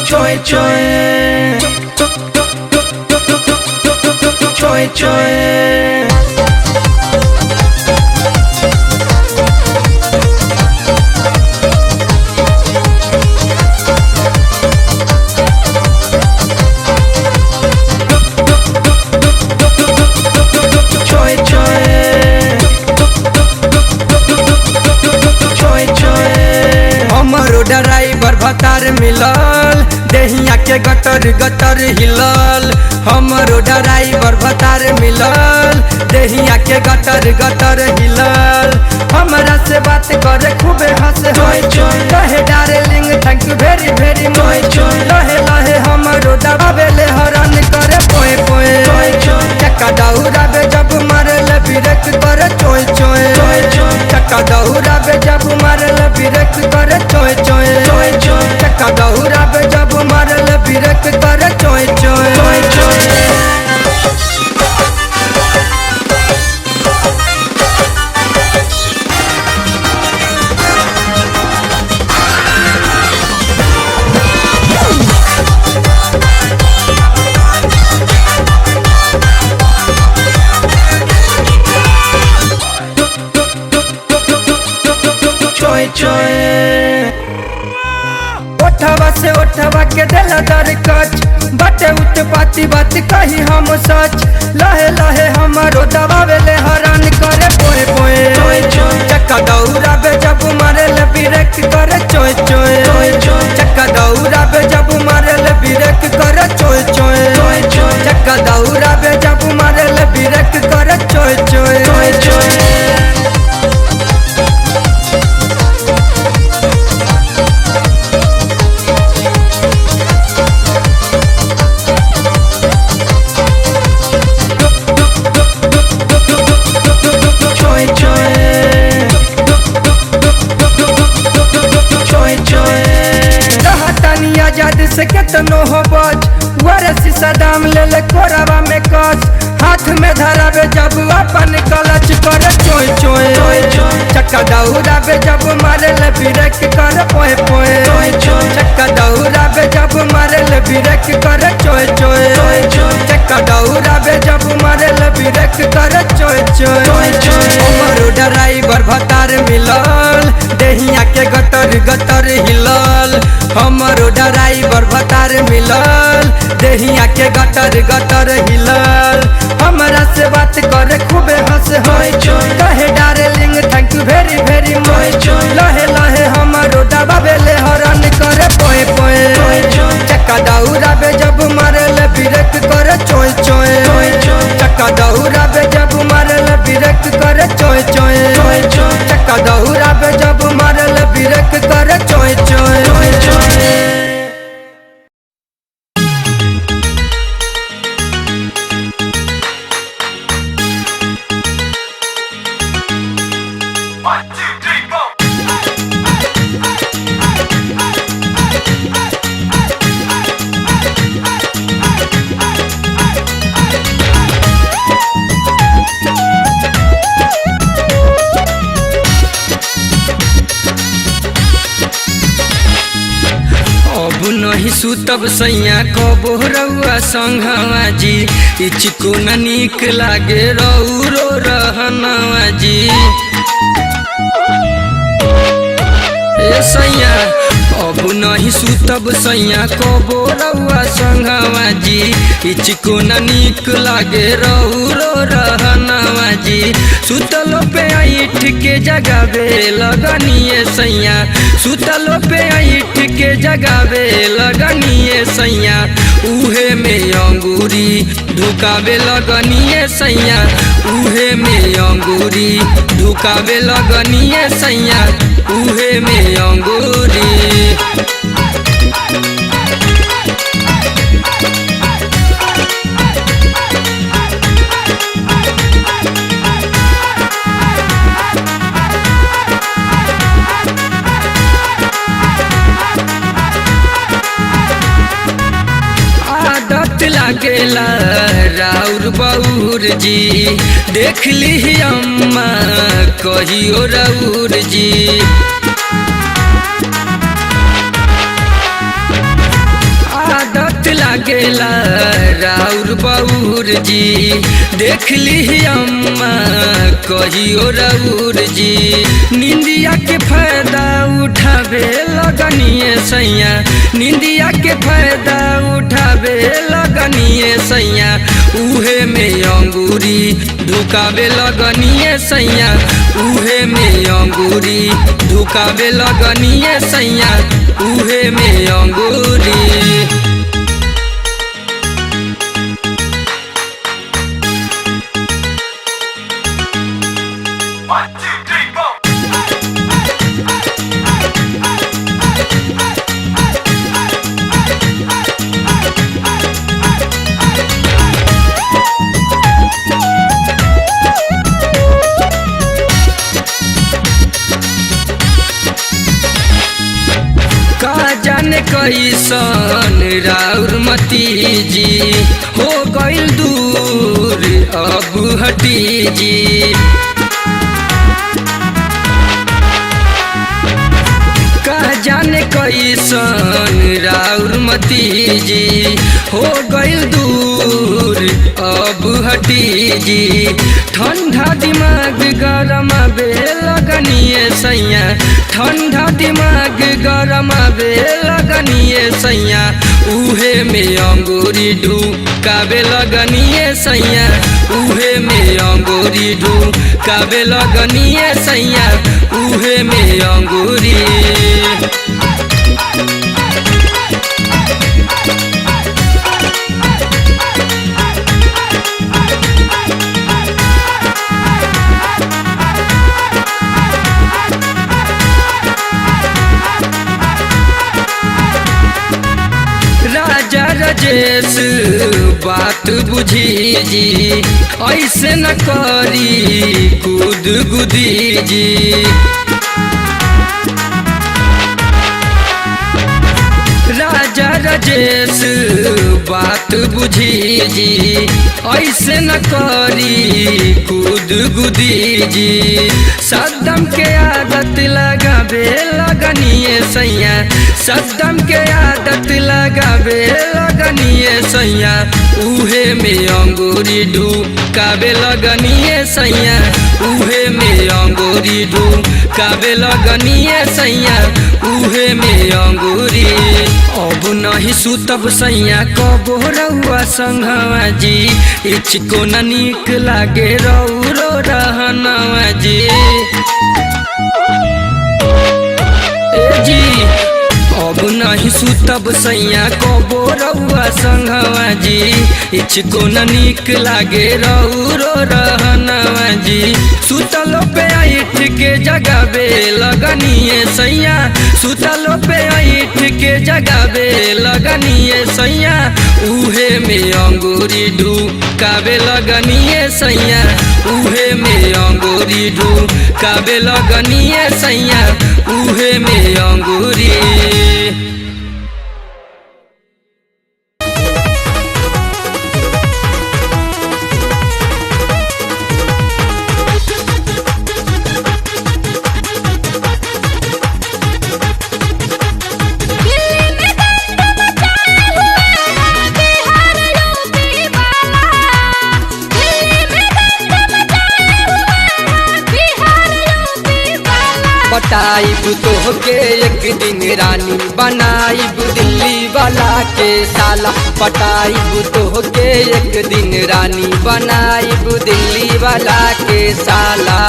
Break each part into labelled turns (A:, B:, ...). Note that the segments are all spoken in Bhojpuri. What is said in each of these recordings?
A: Choi choi, choi choi. Driver भतार मिलल देहिया के गटर गटर हिलल। हमरो ड्राइवर भतार मिलल देहिया के गटर गटर हिलल। हमरा से बात करे खूबे हंसे कहे darling thank you very very मच। लहे लहे हमरो दबावेले हरन करे पोए पोए। चक्का दौड़ावे जब मारले ब्रेक करे चोय चोय। चक्का दौड़ावे जब मारले ब्रेक करे चोय चोय। चक्का दौड़ावे जब मारले ब्रेक करे चोय चोय। ओठवा से ओठवा के देला दर कच बटे उत्पाती बात कही हम सच। लहे लहे हमारो दबावेले हरान करे पोए पोए। चक्का दौड़ावे जब मारेले ब्रेक करे चोय चोय। चक्का दौड़ावे जब मारेले ब्रेक करे चोय चोय। चक्का दौड़ावे जब मारेले ब्रेक करे चोय चोय। से केतनो हो बच वरसी सदाम ले ले कोरावा में कस। हाथ में धरावे जब अपन कलच करे चोय चोय। चक्का दौड़ावे जब मारेले ब्रेक करे पोए पोए। चक्का दौड़ावे जब मारेले ब्रेक करे चोय चोय। चक्का दौड़ावे जब मारेले ब्रेक करे चोय चोय। हमरो ड्राइवर भतार मिलल देहिया के गटर गटर हिलल। हमरो ड्राइवर भतार मिलल देहिया के गटर गटर हिलल। हमरा से बात करे खूबे हंसे कहे darling thank you very very मच। लहे लहे हमरो दबावेले हरन करे पोए पोए। चक्का दौड़ावे जब मारेले ब्रेक करे चोय चोय। चक्का दौड़ावे जब मारेले ब्रेक करे चोय चोय। चक्का दौड़ावे जब मारेले ब्रेक करे चोय चोय। नहीं सुतब सैया कबो रउआ संघवा जी। इचको न नीक लागे रउरो रहनवा जी। ए सैया अब नहीं सुतब सैया कबो रउआ संघवा जी। इचको न नीक लागे रउरो रहनवा जी। सुतलो पे ऐठ के जगावे लगनिए सैया। सुतलो पे ऐठ के जगावे लगनिए सैया। उहे में अंगूरी ढुकावे लगनिए सैया। उहे में अंगूरी ढुकावे लगनिए सैया। उहे में अंगूरी। लागेला राउर बउर जी। देख ली अम्मा कहियो राउर जी। लागेला राउर बाउर जी, देख ली अम्मा कहियो राउर जी। निंदिया के फायदा उठावे लगनिए सैया, निंदिया के फायदा उठावे लगनिए सैया, उहे में अंगूरी ढुकावे लगनिए सैया, उहे में अंगूरी ढुकावे लगनिए सैया, उहे में अंगूरी। जाने कैसन राउर मती जी, हो गइल दूर अब हटी जी। का जाने कैसन राउर मती जी, हो गइल दूर अब हटी जी। ठंडा दिमाग गरम बे लगनिए सैया, ठंडा दिमाग गरम बे लगनिए सैया, उहे में अंगूरी ढुकावे लगनिए सैया, उहे में अंगूरी ढुकावे लगनिए सैया, उहे में अंगूरी। राजा राजेश बात बुझी जी, ऐसे न करी कूद गुदी जी। राजा राजेश बात बुझी जी, ऐसे न करी कूद गुदी जी। सद्दम के आदत लगावे लगनिए सैया, सद्दम के आदत लगावे लगनिए सैया, उहे में अंगूरी ढुकावे लगनिए सैया, उहे में अंगूरी ढुकावे लगनिए सैया, उहे में अंगूरी। अब नहीं सुतब सैया कबो रउआ संघवा जी, इचको न नीक लागे रउरो रहनवा जी। ए जी अब नहीं सुतब सैया कबो रउआ संघवा जी, इचको न नीक लागे रउरो रहनवा जी। सुतलो पे ऐठ के जगावे लगनिए सैया, सुतलो पे ऐठ के जगावे लगनिए सैया, उहे में अंगूरी ढुकावे लगनिए सैया, उहे में अंगूरी ढुकावे लगनिए सैया, उहे में अंगूरी। पटाइब तोहके एक दिन रानी बनाइब दिल्ली वाला के साला, पटाइब तोहके एक दिन रानी बनाइब दिल्ली वाला के साला।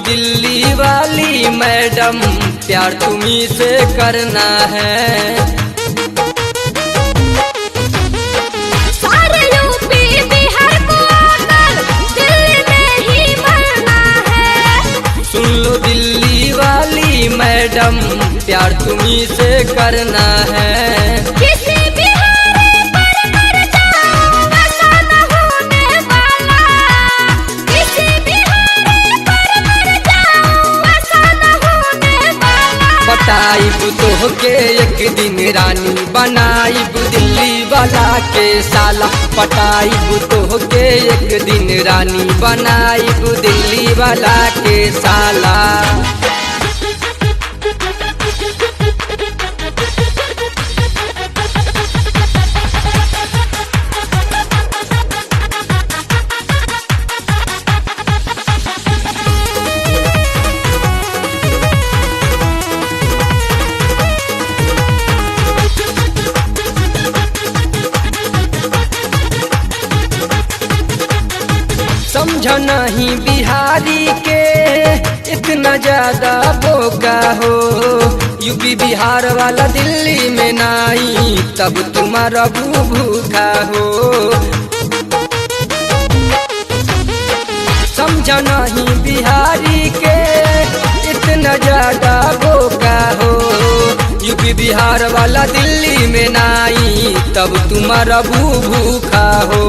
A: दिल्ली वाली मैडम प्यार तुम्ही से करना है,
B: सारे यूपी बिहार को आकर दिल्ली में ही मरना है।
A: सुन लो दिल्ली वाली मैडम प्यार तुम्ही से करना है।
B: किसी बिहारी पर मर जाऊं ऐसा न होने वाला, किसी बिहारी पर मर जाऊं ऐसा न होने वाला।
A: पटाइब तोहके एक दिन रानी बनाइब दिल्ली वाला के साला पटाइब तोहके एक दिन रानी बनाइब दिल्ली वाला के साला समझ नहीं बिहारी के इतना ज्यादा बोका हो यूपी बिहार वाला दिल्ली में नहीं तब तुम्हारा भूखा हो समझ नहीं बिहारी के इतना ज्यादा बोका हो यूपी बिहार वाला दिल्ली में नहीं तब तुम्हारा भूखा हो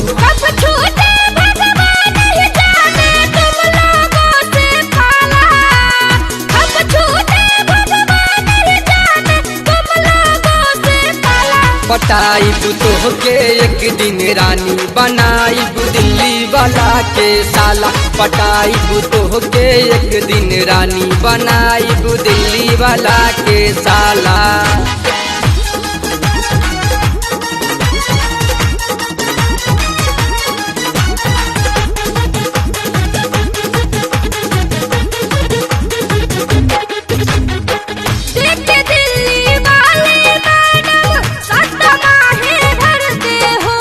B: कब छूटे भगवान ही जाने तुम लोगों से पाला कब छूटे भगवान ही जाने तुम लोगों से पाला
A: पटाइब तोहके एक दिन रानी बनाइब दिल्ली वाला के साला पटाइब तोहके एक दिन रानी बनाइब दिल्ली वाला के साला
B: देखे दिल्ली वाले मैडम सस्ता माहे भरते हो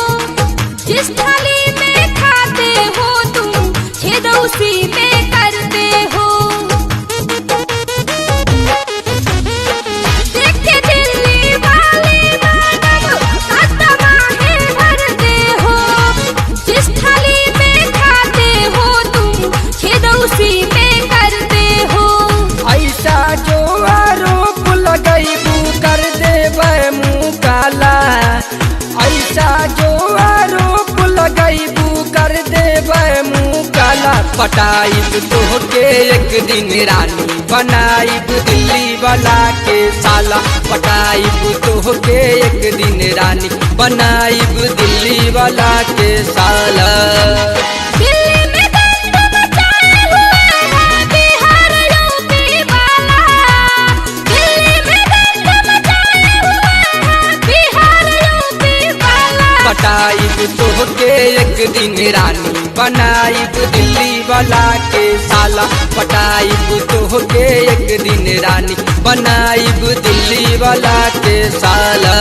B: जिस थाली में खाते हो तुम छेद उसी में करते हो देखे दिल्ली वाले मैडम सस्ता माहे भरते हो जिस थाली में खाते हो तुम छेद उसी में करते हो
A: ऐसा जो आरोप लगैबू कर देबै मुँह काला ऐसा जो आरोप लगैबू कर देबै मुँह काला पटाइब तोहके एक दिन रानी बनाइब दिल्ली वाला के साला पटाइब तोहके एक दिन रानी बनाइब दिल्ली वाला के साला
B: दिल्ली में दंग मचाए हुए हैं बिहार यूपी वाला दिल्ली में दंग मचाए हुए हैं बिहार यूपी वाला
A: पटाइब तोहके एक दिन रानी बनाइब दिल्ली वाला के साला पटाइब तोहके एक दिन रानी बनाइब दिल्ली वाला के साला